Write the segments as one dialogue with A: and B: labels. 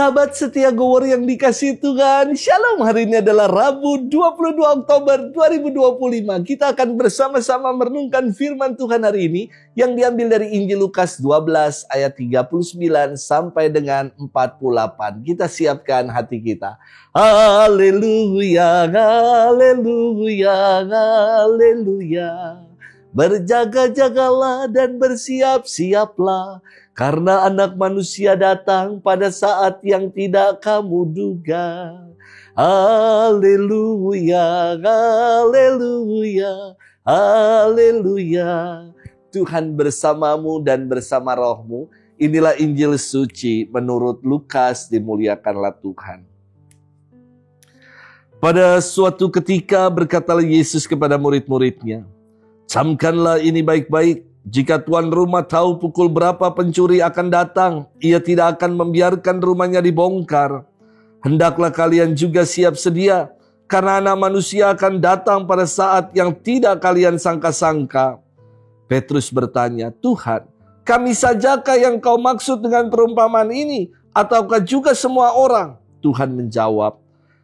A: Sahabat setia Gowor yang dikasihi Tuhan, Shalom. Hari ini adalah Rabu 22 Oktober 2025. Kita akan bersama-sama merenungkan firman Tuhan hari ini yang diambil dari Injil Lukas 12 ayat 39 sampai dengan 48. Kita siapkan hati kita. Haleluya, haleluya, haleluya. Berjaga-jagalah dan bersiap-siaplah, karena anak manusia datang pada saat yang tidak kamu duga. Haleluya, haleluya, haleluya. Tuhan bersamamu dan bersama rohmu. Inilah Injil suci menurut Lukas, dimuliakanlah Tuhan. Pada suatu ketika berkatalah Yesus kepada murid-muridnya, "Camkanlah ini baik-baik. Jika tuan rumah tahu pukul berapa pencuri akan datang, ia tidak akan membiarkan rumahnya dibongkar. Hendaklah kalian juga siap sedia, karena anak manusia akan datang pada saat yang tidak kalian sangka-sangka." Petrus bertanya, "Tuhan, kami sajakah yang kau maksud dengan perumpamaan ini, ataukah juga semua orang?" Tuhan menjawab,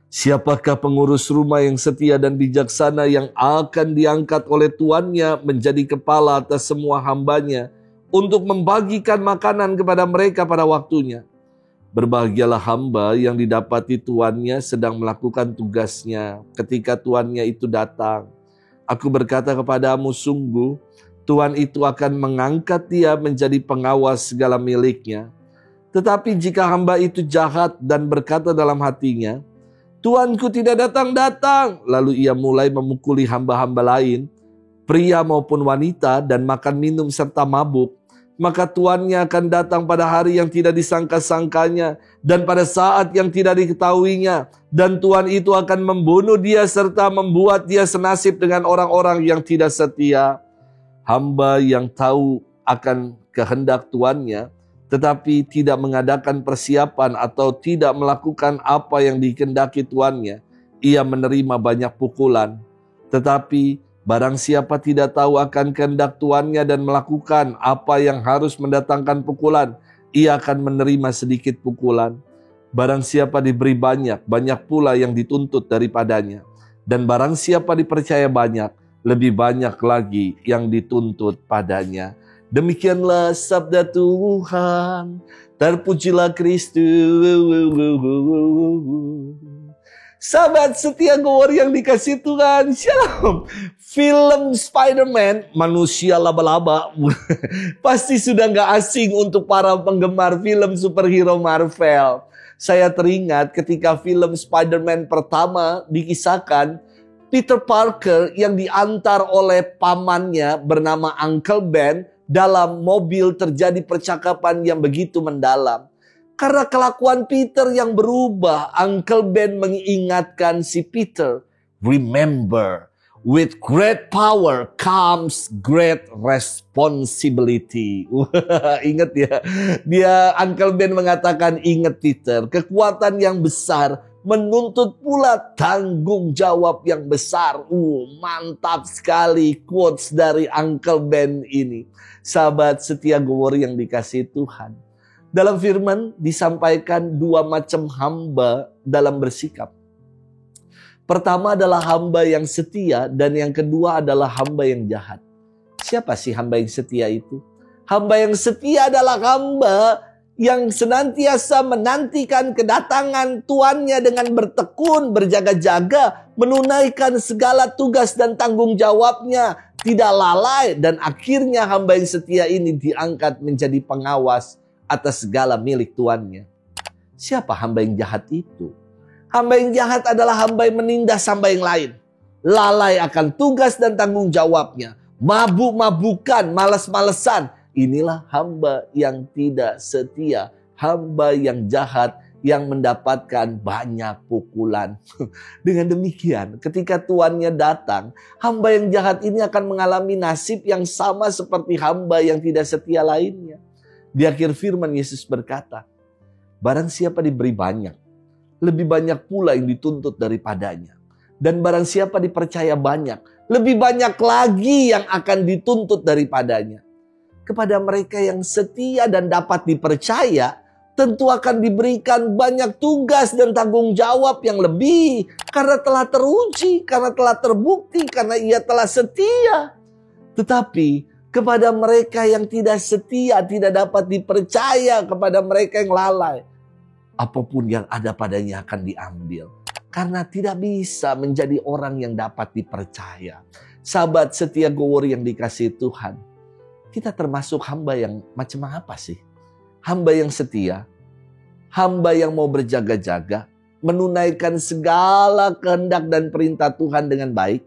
A: "Siapakah pengurus rumah yang setia dan bijaksana yang akan diangkat oleh tuannya menjadi kepala atas semua hambanya untuk membagikan makanan kepada mereka pada waktunya? Berbahagialah hamba yang didapati tuannya sedang melakukan tugasnya ketika tuannya itu datang. Aku berkata kepadamu, sungguh tuan itu akan mengangkat dia menjadi pengawas segala miliknya. Tetapi jika hamba itu jahat dan berkata dalam hatinya, 'Tuanku tidak datang-datang,' lalu ia mulai memukuli hamba-hamba lain, pria maupun wanita, dan makan minum serta mabuk, maka tuannya akan datang pada hari yang tidak disangka-sangkanya dan pada saat yang tidak diketahuinya, dan tuan itu akan membunuh dia serta membuat dia senasib dengan orang-orang yang tidak setia. Hamba yang tahu akan kehendak tuannya tetapi tidak mengadakan persiapan atau tidak melakukan apa yang dikehendaki tuannya, ia menerima banyak pukulan. Tetapi barang siapa tidak tahu akan kehendak tuannya dan melakukan apa yang harus mendatangkan pukulan, ia akan menerima sedikit pukulan. Barang siapa diberi banyak, banyak pula yang dituntut daripadanya. Dan barang siapa dipercaya banyak, lebih banyak lagi yang dituntut padanya." Demikianlah sabda Tuhan. Terpujilah Kristus. Sahabat setia Gowor yang dikasihi Tuhan, Shalom. Film Spider-Man, manusia laba-laba, pasti sudah gak asing untuk para penggemar film superhero Marvel. Saya teringat ketika film Spider-Man pertama dikisahkan, Peter Parker yang diantar oleh pamannya bernama Uncle Ben, dalam mobil terjadi percakapan yang begitu mendalam. Karena kelakuan Peter yang berubah, Uncle Ben mengingatkan si Peter, "Remember, with great power comes great responsibility." Ingat ya, Uncle Ben mengatakan, "Ingat Peter, kekuatan yang besar menuntut pula tanggung jawab yang besar." Mantap sekali quotes dari Uncle Ben ini. Sahabat setia Gowor yang dikasihi Tuhan, dalam firman disampaikan dua macam hamba dalam bersikap. Pertama adalah hamba yang setia, dan yang kedua adalah hamba yang jahat. Siapa sih hamba yang setia itu? Hamba yang setia adalah hamba yang senantiasa menantikan kedatangan tuannya dengan bertekun, berjaga-jaga, menunaikan segala tugas dan tanggung jawabnya, tidak lalai, dan akhirnya hamba yang setia ini diangkat menjadi pengawas atas segala milik tuannya. Siapa hamba yang jahat itu? Hamba yang jahat adalah hamba yang menindas hamba yang lain, lalai akan tugas dan tanggung jawabnya, mabuk-mabukan, malas-malesan. Inilah hamba yang tidak setia, hamba yang jahat, yang mendapatkan banyak pukulan. Dengan demikian, ketika tuannya datang, hamba yang jahat ini akan mengalami nasib yang sama seperti hamba yang tidak setia lainnya. Di akhir firman Yesus berkata, "Barang siapa diberi banyak, lebih banyak pula yang dituntut daripadanya. Dan barang siapa dipercaya banyak, lebih banyak lagi yang akan dituntut daripadanya." Kepada mereka yang setia dan dapat dipercaya, tentu akan diberikan banyak tugas dan tanggung jawab yang lebih. Karena telah teruji, karena telah terbukti, karena ia telah setia. Tetapi kepada mereka yang tidak setia, tidak dapat dipercaya, kepada mereka yang lalai, apapun yang ada padanya akan diambil. Karena tidak bisa menjadi orang yang dapat dipercaya. Sahabat setia Gowor yang dikasihi Tuhan, kita termasuk hamba yang macam apa sih? Hamba yang setia, hamba yang mau berjaga-jaga, menunaikan segala kehendak dan perintah Tuhan dengan baik,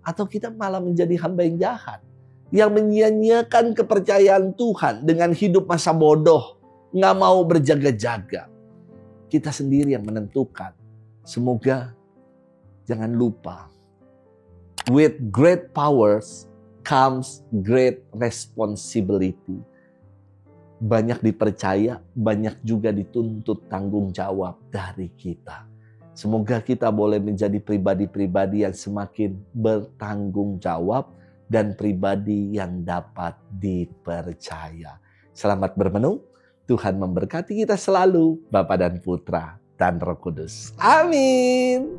A: atau kita malah menjadi hamba yang jahat, yang menyia-nyiakan kepercayaan Tuhan dengan hidup masa bodoh, nggak mau berjaga-jaga. Kita sendiri yang menentukan. Semoga jangan lupa, with great powers comes great responsibility. Banyak dipercaya, banyak juga dituntut tanggung jawab dari kita. Semoga kita boleh menjadi pribadi-pribadi yang semakin bertanggung jawab dan pribadi yang dapat dipercaya. Selamat bermenung. Tuhan memberkati kita selalu, Bapa dan Putra dan Roh Kudus. Amin.